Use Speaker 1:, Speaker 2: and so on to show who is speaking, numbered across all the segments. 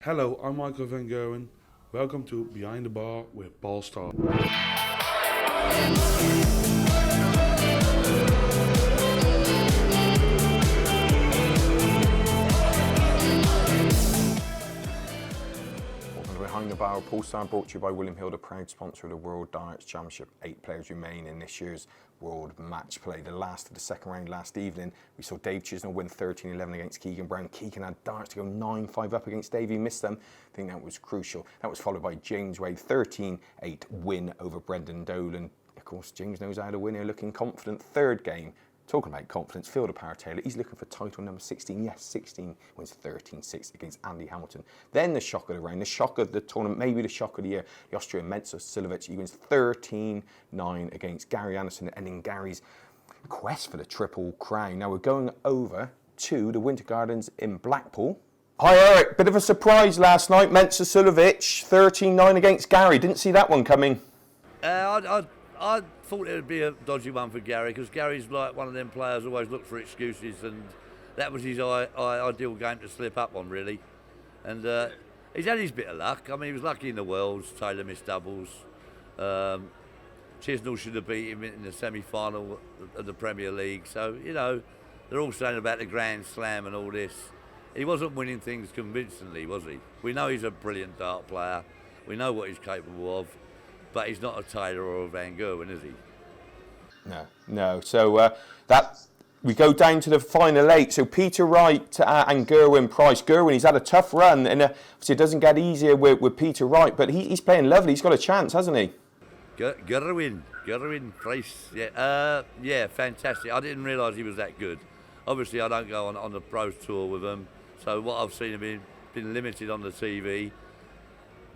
Speaker 1: Hello, I'm Michael van Gerwen. Welcome to Behind the Bar with Paul Starr.
Speaker 2: Behind the Bar, Paul Starr, brought to you by William Hill, the proud sponsor of the World Darts Championship. 8 players remain in this year's World Matchplay. The last of the second round last evening, we saw Dave Chisnall win 13-11 against Keegan Brown. Keegan had darts to go 9-5 up against Dave. He missed them. I think that was crucial. That was followed by James Wade, 13-8 win over Brendan Dolan. Of course, James knows how to win here, looking confident. Third game. Talking about confidence, Phil the Power Taylor, he's looking for title number 16. Yes, 16 wins 13-6 against Andy Hamilton. Then the shock of the round, the shock of the tournament, maybe the shock of the year, the Austrian Menzo Silovic. He wins 13-9 against Gary Anderson, ending Gary's quest for the Triple Crown. Now we're going over to the Winter Gardens in Blackpool. Hi Eric, bit of a surprise last night, Menzo Silovic, 13-9 against Gary. Didn't see that one coming.
Speaker 3: I thought it would be a dodgy one for Gary, because Gary's like one of them players who always look for excuses, and that was his ideal game to slip up on, really. And he's had his bit of luck. I mean, he was lucky in the Worlds. Taylor missed doubles. Chisnall should have beat him in the semi-final of the Premier League. So, you know, they're all saying about the Grand Slam and all this. He wasn't winning things convincingly, was he? We know he's a brilliant dart player. We know what he's capable of. But he's not a Taylor or a Van Gerwen, is he?
Speaker 2: No. So we go down to the final 8. So Peter Wright and Gerwen Price. Gerwen, he's had a tough run, and obviously it doesn't get easier with Peter Wright, but he's playing lovely. He's got a chance, hasn't he?
Speaker 3: Gerwen Price. Yeah, fantastic. I didn't realise he was that good. Obviously, I don't go on the Pros Tour with him, so what I've seen him been limited on the TV.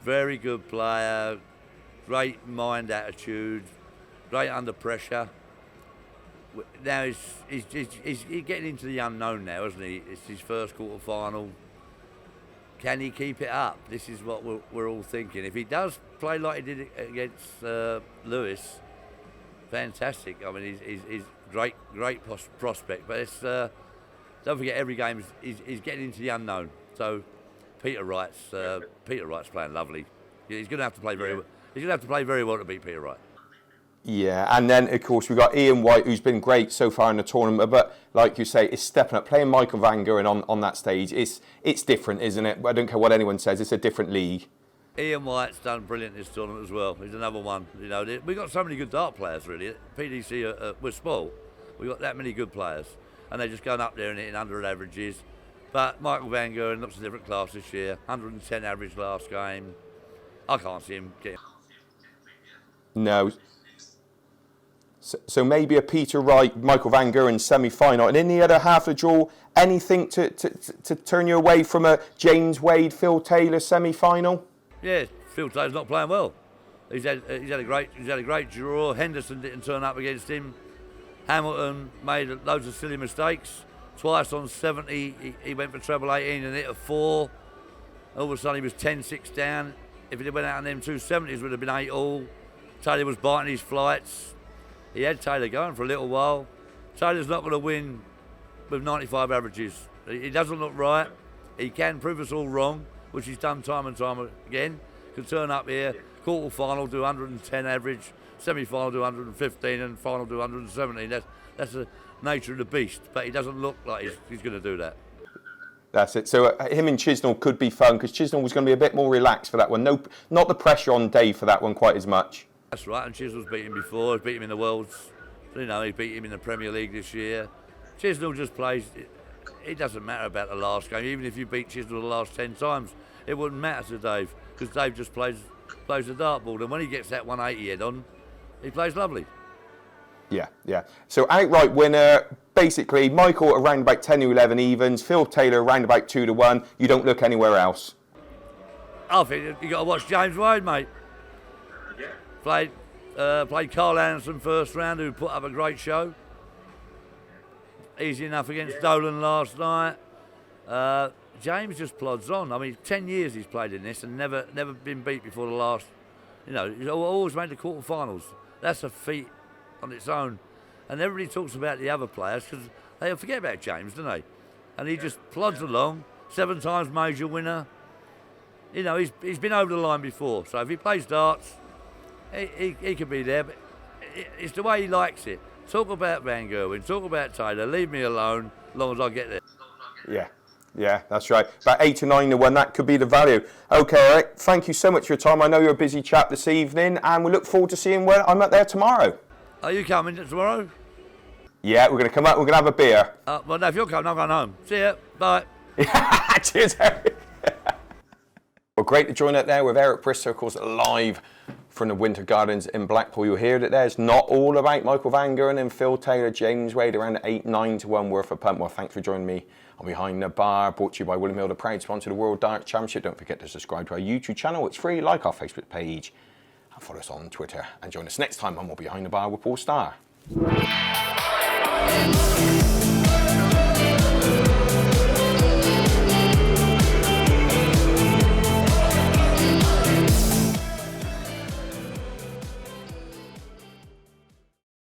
Speaker 3: Very good player. Great mind attitude, great under pressure. Now he's getting into the unknown now, isn't he? It's his first quarter-final. Can he keep it up? This is what we're all thinking. If he does play like he did against Lewis, fantastic. I mean, he's great prospect. But it's don't forget, every game he's getting into the unknown. So Peter Wright's playing lovely. He's going to have to play very well. He's going to have to play very well to beat Peter Wright.
Speaker 2: Yeah, and then, of course, we've got Ian White, who's been great so far in the tournament, but like you say, it's stepping up. Playing Michael van Gerwen on that stage, it's different, isn't it? I don't care what anyone says, it's a different league.
Speaker 3: Ian White's done brilliant in this tournament as well. He's another one. You know, we've got so many good dart players, really. PDC, we're spoiled. We've got that many good players, and they're just going up there and hitting 100 averages. But Michael van Gerwen looks a different class this year. 110 average last game. I can't see him getting...
Speaker 2: No. So maybe a Peter Wright, Michael van Gerwen semi-final. And in the other half of the draw, anything to turn you away from a James Wade, Phil Taylor semi-final?
Speaker 3: Yeah, Phil Taylor's not playing well. He's had a great draw. Henderson didn't turn up against him. Hamilton made loads of silly mistakes. Twice on 70, he went for treble 18 and hit a 4. All of a sudden he was 10-6 down. If he went out on them 270s, it would have been 8-all. Taylor was biting his flights. He had Taylor going for a little while. Taylor's not going to win with 95 averages. He doesn't look right. He can prove us all wrong, which he's done time and time again. Could turn up here, quarter final do 110 average, semi-final do 115, and final do 117. That's the nature of the beast. But he doesn't look like he's going to do that.
Speaker 2: That's it. So him and Chisnall could be fun, because Chisnall was going to be a bit more relaxed for that one. No, not the pressure on Dave for that one quite as much.
Speaker 3: That's right, and Chisnall's beat him before. He's beat him in the Worlds. You know, he beat him in the Premier League this year. Chisnall just plays. It doesn't matter about the last game. Even if you beat Chisnall the last 10 times, it wouldn't matter to Dave, because Dave just plays the dartboard. And when he gets that 180 head on, he plays lovely.
Speaker 2: Yeah. So outright winner, basically, Michael around about 10-11 evens, Phil Taylor around about 2-1. You don't look anywhere else.
Speaker 3: I think you got to watch James Wade, mate. Played Carl Anderson first round, who put up a great show. Easy enough against Dolan last night. James just plods on. I mean, 10 years he's played in this and never been beat before the last. You know, he's always made the quarterfinals. That's a feat on its own. And everybody talks about the other players because they forget about James, don't they? And he just plods along. 7 times major winner. you know, he's been over the line before. So if he plays darts, he could be there. But it's the way he likes it. Talk about Van Gerwen, talk about Taylor. Leave me alone, as long as I get there.
Speaker 2: Yeah. Yeah, that's right. About 8 or 9 to 1, that could be the value. Okay, Eric, thank you so much for your time. I know you're a busy chap this evening, and we look forward to seeing where I'm up there tomorrow.
Speaker 3: Are you coming tomorrow?
Speaker 2: Yeah, we're going to come up, we're going to have a beer.
Speaker 3: Well, no, if you're coming, I'm going home. See ya. Bye.
Speaker 2: Cheers, Eric. Well, great to join up there with Eric Bristow, of course, live from the Winter Gardens in Blackpool. You'll hear that there's not all about Michael Van Gerwen and Phil Taylor, James Wade, around 8, 9 to 1 worth of punt. Well, thanks for joining me on Behind the Bar, brought to you by William Hill, the proud sponsor of the World Darts Championship. Don't forget to subscribe to our YouTube channel. It's free. Like our Facebook page and follow us on Twitter. And join us next time on More Behind the Bar with Paul Starr.